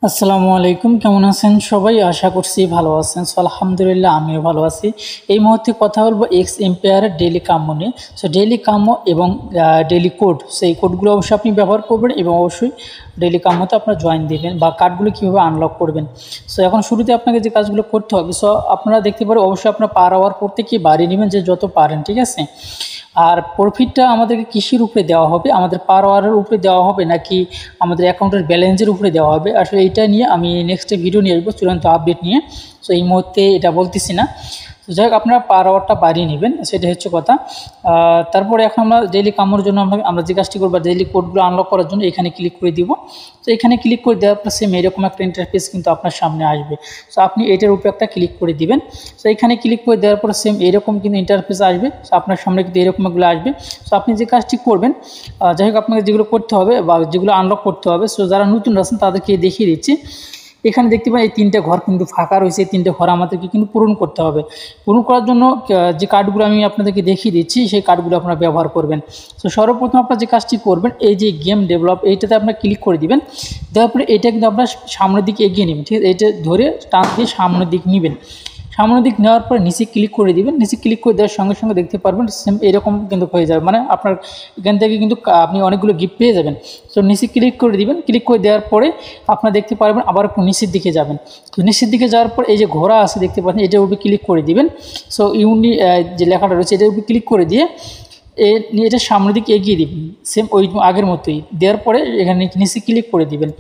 আসসালামু আলাইকুম, কেমন আছেন সবাই? আশা করছি ভালো আছেন। সো আলহামদুলিল্লাহ আমিও ভালো আছি। এই মুহূর্তে কথা বলবো এক্স এম্পায়ারের ডেইলি কাম্য নিয়ে। সো ডেইলি কাম্য এবং ডেইলি কোড, সেই কোডগুলো অবশ্যই আপনি ব্যবহার করবেন এবং অবশ্যই ডেইলি কাম্যতে আপনার জয়েন দেবেন বা কার্ডগুলো কীভাবে আনলক করবেন। সো এখন শুরুতে আপনাকে যে কাজগুলো করতে হবে, সো আপনারা দেখতে পারেন অবশ্যই আপনার পার আওয়ার করতে কি বাড়িয়ে নেবেন যে যত পারেন, ঠিক আছে। আর প্রফিটটা আমাদেরকে কিসের উপরে দেওয়া হবে, আমাদের পার আওয়ারের উপরে দেওয়া হবে নাকি আমাদের অ্যাকাউন্টের ব্যালেন্সের উপরে দেওয়া হবে, আসলে এইটা নিয়ে আমি নেক্সটে ভিডিও নিয়ে আসবো চূড়ান্ত আপডেট নিয়ে। সো এই মুহূর্তে এটা বলতেছি না। তো যাই হোক, আপনারা পার আওয়ারটা বাড়িয়ে নেবেন, সেটা হচ্ছে কথা। তারপরে এখন আমরা ডেইলি কামড়ের জন্য আমরা যে কাজটি করবো, ডেইলি কোডগুলো আনলক করার জন্য এখানে ক্লিক করে দিব। তো এখানে ক্লিক করে দেওয়ার পর সেম এরকম একটা ইন্টারফেস কিন্তু আপনার সামনে আসবে। সো আপনি এটার উপরে একটা ক্লিক করে দিবেন। সো এখানে ক্লিক করে দেওয়ার পর সেম এরকম কিন্তু ইন্টারফেস আসবে। সো আপনার সামনে কিন্তু এরকমগুলো আসবে। সো আপনি যে কাজটি করবেন, যাই হোক আপনাকে যেগুলো করতে হবে বা যেগুলো আনলক করতে হবে, সো যারা নতুন আছেন তাদেরকে দেখিয়ে দিচ্ছি। এখানে দেখতে পাই এই তিনটে ঘর কিন্তু ফাঁকা রয়েছে। এই তিনটে ঘর আমাদেরকে কিন্তু পূরণ করতে হবে। পূরণ করার জন্য যে কার্ডগুলো আমি আপনাদেরকে দেখিয়ে দিচ্ছি, সেই কার্ডগুলো আপনারা ব্যবহার করবেন। তো সর্বপ্রথম আপনারা যে কাজটি করবেন, এই যে গেম ডেভেলপ, এইটাতে আপনারা ক্লিক করে দিবেন। দেওয়ার পরে এটা কিন্তু আপনার সামনের দিকে এগিয়ে নেবেন, ঠিক আছে। এটা ধরে টান দিয়ে সামনের দিক নেবেন। সামনের দিক নেওয়ার পর নিচে ক্লিক করে দিবেন। নিচে ক্লিক করে দেওয়ার সঙ্গে সঙ্গে দেখতে পারবেন সেম এরকম কিন্তু হয়ে যাবে, মানে আপনার এখান থেকে কিন্তু আপনি অনেকগুলো গিফট পেয়ে যাবেন। সো নিচে ক্লিক করে দিবেন। ক্লিক করে দেওয়ার পরে আপনারা দেখতে পারবেন আবার একটু নিচের দিকে যাবেন। তো নিচের দিকে যাওয়ার পর এই যে ঘোড়া আছে দেখতে পাচ্ছেন, এটার উপরে ক্লিক করে দিবেন। সো ইউনি যে লেখাটা রয়েছে এটার উপরে ক্লিক করে দিয়ে এটা সামনের দিকে এগিয়ে দিবেন, সেম ওই আগের মতোই। দেওয়ার পরে এখানে নিচে ক্লিক করে দিবেন।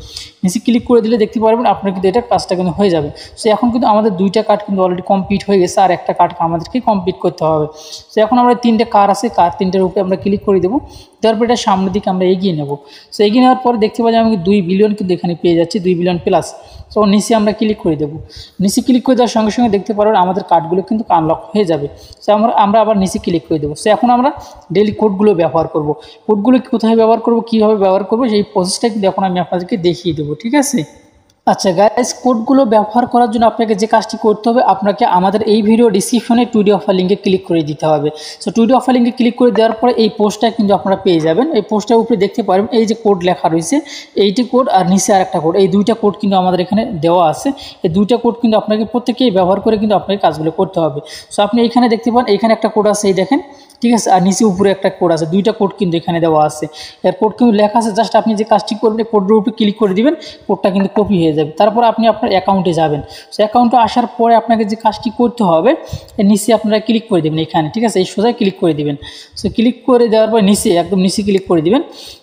নিচে ক্লিক করে দিলে দেখতে পারবেন আপনার কিন্তু এটা কাজটা কিন্তু হয়ে যাবে। সো এখন কিন্তু আমাদের দুইটা কার্ড কিন্তু অলরেডি কমপ্লিট হয়ে গেছে, আর একটা কার্ড আমাদেরকে কমপ্লিট করতে হবে। সো এখন আমরা তিনটে কার আছে, কার তিনটের উপরে আমরা ক্লিক করে দেবো। দেওয়ার পরে এটা সামনের দিকে আমরা এগিয়ে নেব। সো এগিয়ে নেওয়ার পরে দেখতে পাচ্ছি আমি 2 বিলিয়ন কিন্তু এখানে পেয়ে যাচ্ছি, 2 বিলিয়ন প্লাস। সো নিচে আমরা ক্লিক করে দেবো। নিচে ক্লিক করে দেওয়ার সঙ্গে সঙ্গে দেখতে পারবেন আমাদের কার্ডগুলো কিন্তু আনলক হয়ে যাবে। সো আমরা আবার নিচে ক্লিক করে দেবো। সো এখন আমরা ডেইলি কোডগুলো ব্যবহার করব। কোডগুলো কোথায় ব্যবহার করব, কীভাবে ব্যবহার করব, সেই প্রসেসটা কিন্তু এখন আমি আপনাদেরকে দেখিয়ে দেবো, ঠিক আছে। আচ্ছা গাইস, কোডগুলো ব্যবহার করার জন্য আপনাকে যে কাজটি করতে হবে, আপনাকে আমাদের এই ভিডিও ডিসক্রিপশনে টুডে অফার লিঙ্কে ক্লিক করে দিতে হবে। সো টুডে অফার লিঙ্কে ক্লিক করে দেওয়ার পরে এই পোস্টটা কিন্তু আপনারা পেয়ে যাবেন। এই পোস্টের উপরে দেখতে পারবেন এই যে কোড লেখা রয়েছে, এইটি কোড আর নিচে আর একটা কোড, এই দুইটা কোড কিন্তু আমাদের এখানে দেওয়া আছে। এই দুইটা কোড কিন্তু আপনাকে প্রত্যেকেই ব্যবহার করে কিন্তু আপনাকে কাজগুলো করতে হবে। সো আপনি এইখানে দেখতে পান, এইখানে একটা কোড আছে, এই দেখেন, ঠিক আছে। আর নিচে উপরে একটা কোড আছে, দুইটা কোড কিন্তু এখানে দেওয়া আছে। এর কোড কিন্তু লেখা আছে, জাস্ট আপনি যে কাজটি করবেন কোডের উপরে ক্লিক করে দিবেন, কোডটা কিন্তু কপি হয়ে যাবে। তারপর আপনি আপনার অ্যাকাউন্টে যাবেন। সো অ্যাকাউন্টে আসার পরে আপনাকে যে কাজটি করতে হবে, এর নিচে আপনারা ক্লিক করে দেবেন এখানে, ঠিক আছে। এই সোজায় ক্লিক করে দিবেন। সো ক্লিক করে দেওয়ার পর নিচে একদম নিচে ক্লিক করে দিবেন।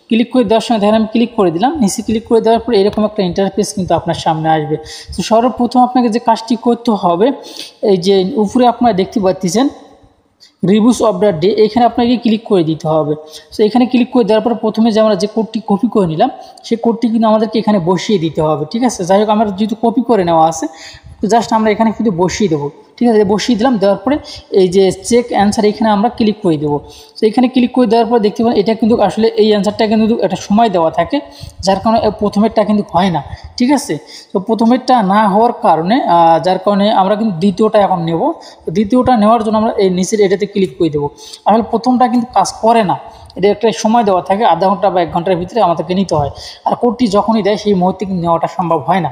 ক্লিক করে দেওয়ার সঙ্গে দেখেন আমি ক্লিক করে দিলাম। নিচে ক্লিক করে দেওয়ার পর এরকম একটা ইন্টারফেস কিন্তু আপনার সামনে আসবে। তো সর্বপ্রথম আপনাকে যে কাজটি করতে হবে, এই যে উপরে আপনারা দেখতে পাচ্ছেন রিভিউস অফ দ্য ডে, এখানে আপনাকে ক্লিক করে দিতে হবে। সো এখানে ক্লিক করে দেওয়ার পর প্রথমে যে আমরা যে কোডটি কপি করে নিলাম, সেই কোডটি কিন্তু আমাদেরকে এখানে বসিয়ে দিতে হবে, ঠিক আছে। যাই হোক, আমার যেহেতু কপি করে নেওয়া আছে, তো জাস্ট আমরা এখানে কিন্তু বসিয়ে দেবো, ঠিক আছে। বসিয়ে দিলাম। দেওয়ার পরে এই যে চেক অ্যান্সার, এখানে আমরা ক্লিক করে দেবো। তো এখানে ক্লিক করে দেওয়ার পর দেখতে পাবেন এটা কিন্তু আসলে এই অ্যান্সারটা কিন্তু একটা সময় দেওয়া থাকে, যার কারণে প্রথমেরটা কিন্তু হয় না, ঠিক আছে। তো প্রথমেরটা না হওয়ার কারণে যার কারণে আমরা কিন্তু দ্বিতীয়টা এখন নেব। তো দ্বিতীয়টা নেওয়ার জন্য আমরা এই নিচের এটাতে ক্লিক করে দেবো। আসলে প্রথমটা কিন্তু কাজ করে না, এটা একটা সময় দেওয়া থাকে, আধা ঘন্টা বা 1 ঘন্টার ভিতরে আমাদেরকে নিতে হয়। আর কোডটি যখনই দেয় সেই মুহূর্তে কিন্তু নেওয়াটা সম্ভব হয় না।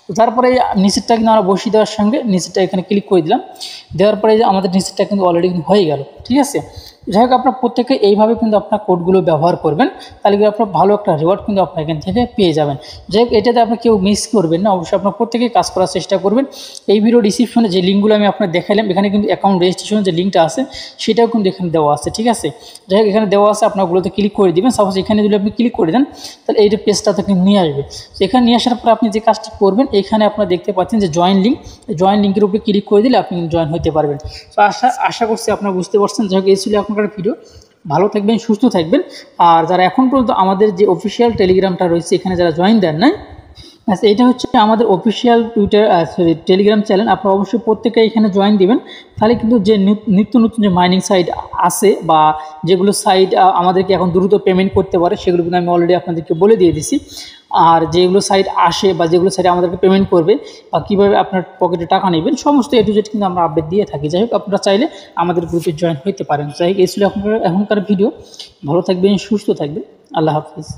তো তারপরে নিচেরটা কিন্তু আমরা বসিয়ে দেওয়ার সঙ্গে নিচেরটা এখানে ক্লিক করে দিলাম। দেওয়ার পরে যে আমাদের নিচেরটা কিন্তু অলরেডি হয়ে গেল, ঠিক আছে। যাই হোক, আপনার প্রত্যেকে এইভাবে কিন্তু আপনার কোডগুলো ব্যবহার করবেন, তাহলে কিন্তু আপনার ভালো একটা রিওয়ার্ড কিন্তু আপনার এখান থেকে পেয়ে যাবেন। যাই হোক, এটাতে আপনি কেউ মিস করবেন না, অবশ্যই আপনার প্রত্যেকেই কাজ করার চেষ্টা করবেন। এই ভিডিও ডিসক্রিপশনে যে লিঙ্কগুলো আমি আপনার দেখালাম, এখানে কিন্তু অ্যাকাউন্ট রেজিস্ট্রেশনের যে লিঙ্কটা আছে সেটাও কিন্তু এখানে দেওয়া আছে, ঠিক আছে। যাই হোক, এখানে দেওয়া আছে, আপনার ওগুলোতে ক্লিক করে দেবেন। সাপোজ এখানে যদি আপনি ক্লিক করে দেন, তাহলে এইটা পেজটাতে কিন্তু নিয়ে আসবে। তো এখানে নিয়ে আসার পর আপনি যে কাজটি করবেন, এখানে আপনারা দেখতে পাচ্ছেন যে জয়েন লিঙ্ক, জয়েন লিঙ্কের উপরে ক্লিক করে দিলে আপনি জয়েন হতে পারবেন। তো আশা করছি আপনারা বুঝতে পারছেন। যাই হোক, এই ছিল এখনকার ভিডিও। ভালো থাকবেন, সুস্থ থাকবেন। আর যারা এখন পর্যন্ত আমাদের যে অফিসিয়াল টেলিগ্রামটা রয়েছে, এখানে যারা জয়েন দেন নাই, আচ্ছা, এটা হচ্ছে আমাদের অফিসিয়াল টেলিগ্রাম চ্যানেল। আপনারা অবশ্যই প্রত্যেকে এখানে জয়েন দিবেন, তাহলে কিন্তু যে নিত্য নতুন যে মাইনিং সাইট আছে বা যেগুলো সাইট আমাদেরকে এখন দ্রুত পেমেন্ট করতে পারে, সেগুলো কিন্তু আমি অলরেডি আপনাদেরকে বলে দিয়ে দিছি। আর যেগুলো সাইট আসে বা যেগুলো সাইট আমাদেরকে পেমেন্ট করবে বা কীভাবে আপনার পকেটে টাকা নেবেন, সমস্ত এ টু জেড কিন্তু আমরা আপডেট দিয়ে থাকি। যাই হোক, আপনারা চাইলে আমাদের গ্রুপে জয়েন হতে পারেন। যাই হোক, এই ছিল এখনকার ভিডিও। ভালো থাকবেন, সুস্থ থাকবেন। আল্লাহ হাফিজ।